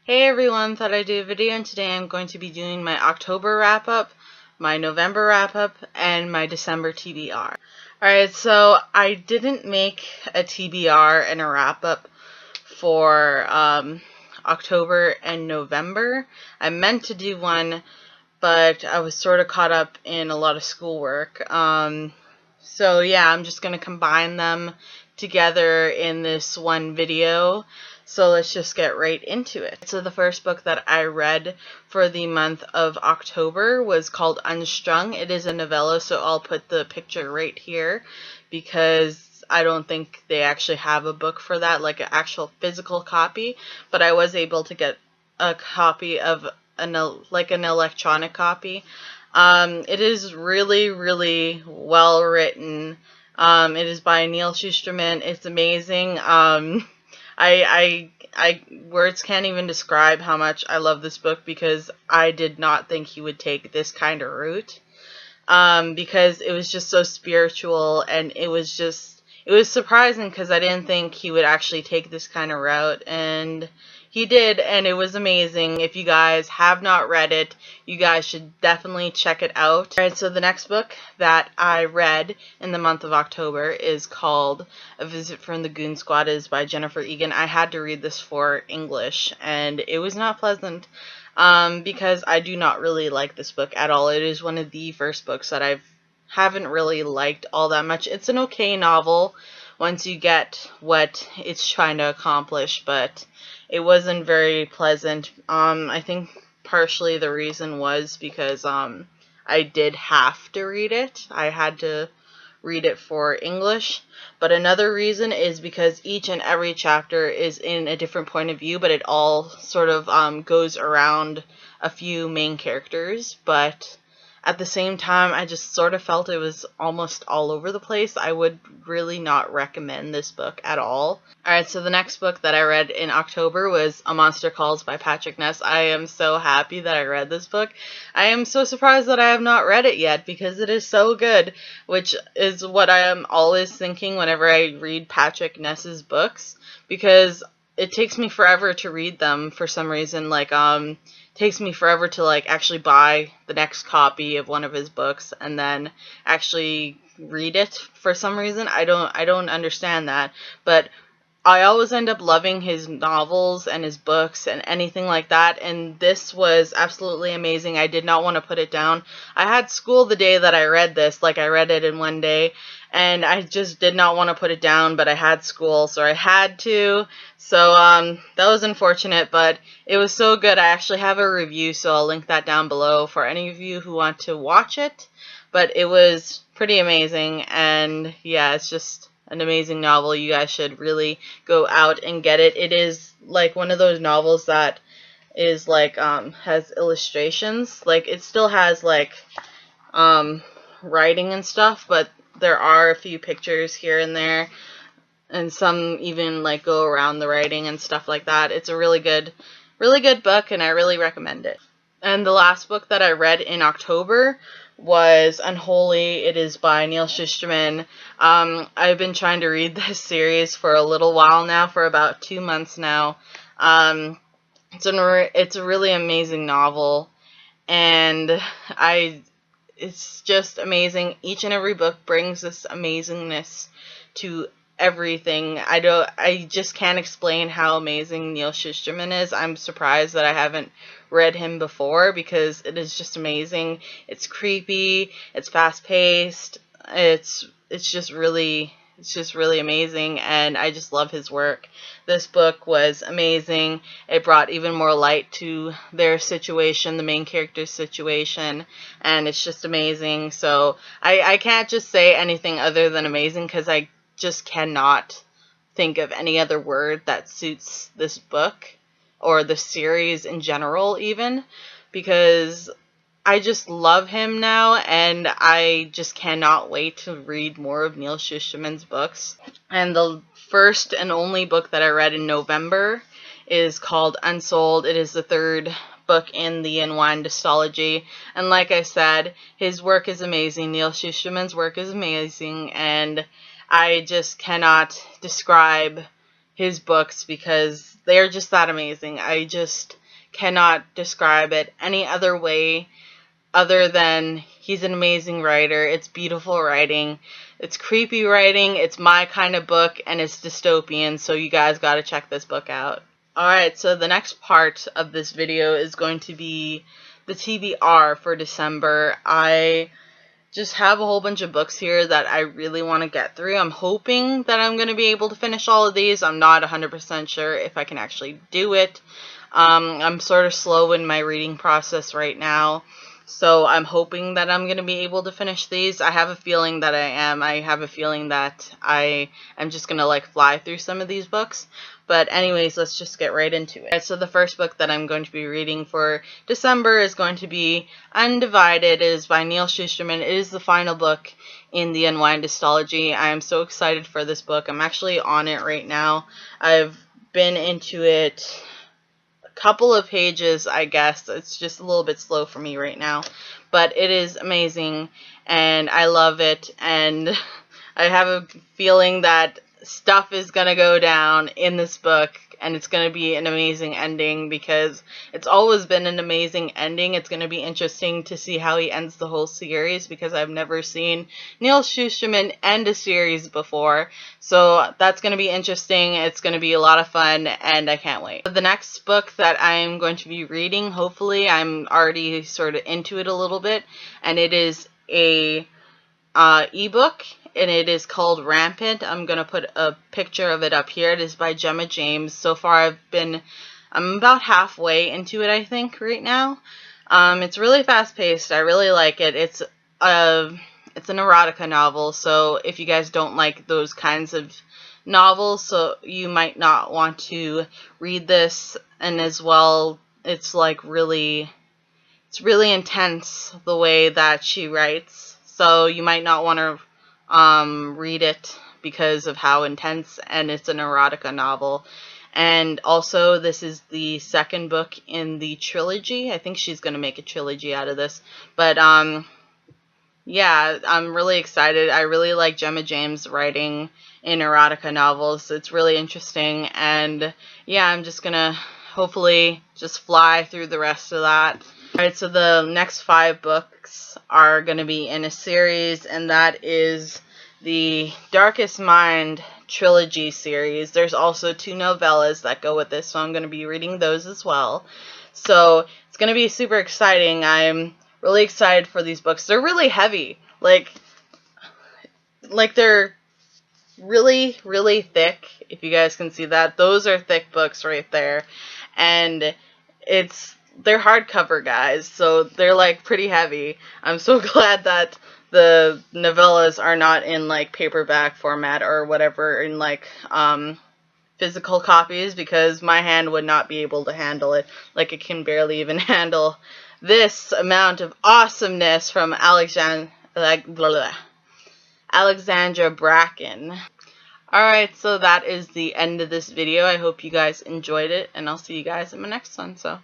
Hey everyone, thought I'd do a video, and today I'm going to be doing my October wrap-up, my November wrap-up, and my December TBR. Alright, so I didn't make a TBR and a wrap-up for October and November. I meant to do one, but I was sort of caught up in a lot of schoolwork. So yeah, I'm just going to combine them together in this one video. So let's just get right into it. So the first book that I read for the month of October was called UnStrung. It is a novella, so I'll put the picture right here because I don't think they actually have a book for that, like an actual physical copy, but I was able to get a copy of an electronic copy. It is really well written. It is by Neal Shusterman. It's amazing. I words can't even describe how much I love this book because I did not think he would take this kind of route. Because it was just so spiritual, and it was surprising because I didn't think he would actually take this kind of route, and he did, and it was amazing. If you guys have not read it, you guys should definitely check it out. Alright, so the next book that I read in the month of October is called A Visit from the Goon Squad. It is by Jennifer Egan. I had to read this for English, and it was not pleasant because I do not really like this book at all. It is one of the first books that I haven't really liked all that much. It's an okay novel once you get what it's trying to accomplish, but it wasn't very pleasant. I think partially the reason was because I did have to read it. I had to read it for English. But another reason is because each and every chapter is in a different point of view, but it all sort of goes around a few main characters. But at the same time, I just sort of felt it was almost all over the place. I would really not recommend this book at all. Alright, so the next book that I read in October was A Monster Calls by Patrick Ness. I am so happy that I read this book. I am so surprised that I have not read it yet because it is so good, which is what I am always thinking whenever I read Patrick Ness's books, because it takes me forever to read them for some reason. Takes me forever to actually buy the next copy of one of his books and then actually read it for some reason. I don't understand that, but I always end up loving his novels and his books and anything like that, and this was absolutely amazing. I did not want to put it down. I had school the day that I read this, I read it in one day, and I just did not want to put it down, but I had school, so I had to. So that was unfortunate, but it was so good. I actually have a review, so I'll link that down below for any of you who want to watch it. But it was pretty amazing, and yeah, it's just an amazing novel. You guys should really go out and get it. It is one of those novels that is has illustrations. It still has writing and stuff, but there are a few pictures here and there, and some even go around the writing and stuff like that. It's a really good book, and I really recommend it. And the last book that I read in October was UnWholly. It is by Neal Shusterman. I've been trying to read this series for a little while now, for about 2 months now. It's a really amazing novel, and it's just amazing. Each and every book brings this amazingness to everything. I just can't explain how amazing Neal Shusterman is. I'm surprised that I haven't read him before because it is just amazing. It's creepy, it's fast-paced, it's just really amazing, and I just love his work. This book was amazing. It brought even more light to their situation, the main character's situation, and it's just amazing. So I can't just say anything other than amazing because I just cannot think of any other word that suits this book or the series in general, even, because I just love him now, and I just cannot wait to read more of Neal Shusterman's books. And the first and only book that I read in November is called UnSouled. It is the third book in the Unwind Dystology, and like I said, his work is amazing. Neal Shusterman's work is amazing, and I just cannot describe his books because they're just that amazing. I just cannot describe it any other way other than he's an amazing writer. It's beautiful writing. It's creepy writing. It's my kind of book, and it's dystopian, so you guys gotta check this book out. Alright, so the next part of this video is going to be the TBR for December. I just have a whole bunch of books here that I really want to get through. I'm hoping that I'm going to be able to finish all of these. I'm not 100% sure if I can actually do it. I'm sort of slow in my reading process right now, so I'm hoping that I'm going to be able to finish these. I have a feeling that I am. I have a feeling that I am just going to like fly through some of these books. But anyways, let's just get right into it. So the first book that I'm going to be reading for December is going to be Undivided. It is by Neal Shusterman. It is the final book in the Unwind Dystology. I am so excited for this book. I'm actually on it right now. I've been into it couple of pages, I guess. It's just a little bit slow for me right now, but it is amazing and I love it, and I have a feeling that stuff is gonna go down in this book, and it's gonna be an amazing ending because it's always been an amazing ending. It's gonna be interesting to see how he ends the whole series because I've never seen Neal Shusterman end a series before, so that's gonna be interesting. It's gonna be a lot of fun, and I can't wait. The next book that I'm going to be reading, hopefully, I'm already sort of into it a little bit, and it is a ebook, and it is called Rampant. I'm going to put a picture of it up here. It is by Gemma James. So far I'm about halfway into it, I think, right now. It's really fast-paced. I really like it. It's an erotica novel, so if you guys don't like those kinds of novels, so you might not want to read this. And as well, it's like really intense the way that she writes, so you might not want to read it because of how intense, and it's an erotica novel. And also, this is the second book in the trilogy. I think she's going to make a trilogy out of this, but yeah, I'm really excited. I really like Gemma James writing in erotica novels. It's really interesting, and yeah, I'm just gonna hopefully just fly through the rest of that. Alright, so the next 5 books are going to be in a series, and that is the Darkest Mind Trilogy series. There's also 2 novellas that go with this, so I'm going to be reading those as well. So it's going to be super exciting. I'm really excited for these books. They're really heavy. Like they're really, really thick, if you guys can see that. Those are thick books right there. And they're hardcover, guys, so they're like pretty heavy. I'm so glad that the novellas are not in like paperback format or whatever, in like physical copies, because my hand would not be able to handle it. Like, it can barely even handle this amount of awesomeness from Alexandra Bracken. Alright, so that is the end of this video. I hope you guys enjoyed it, and I'll see you guys in my next one. So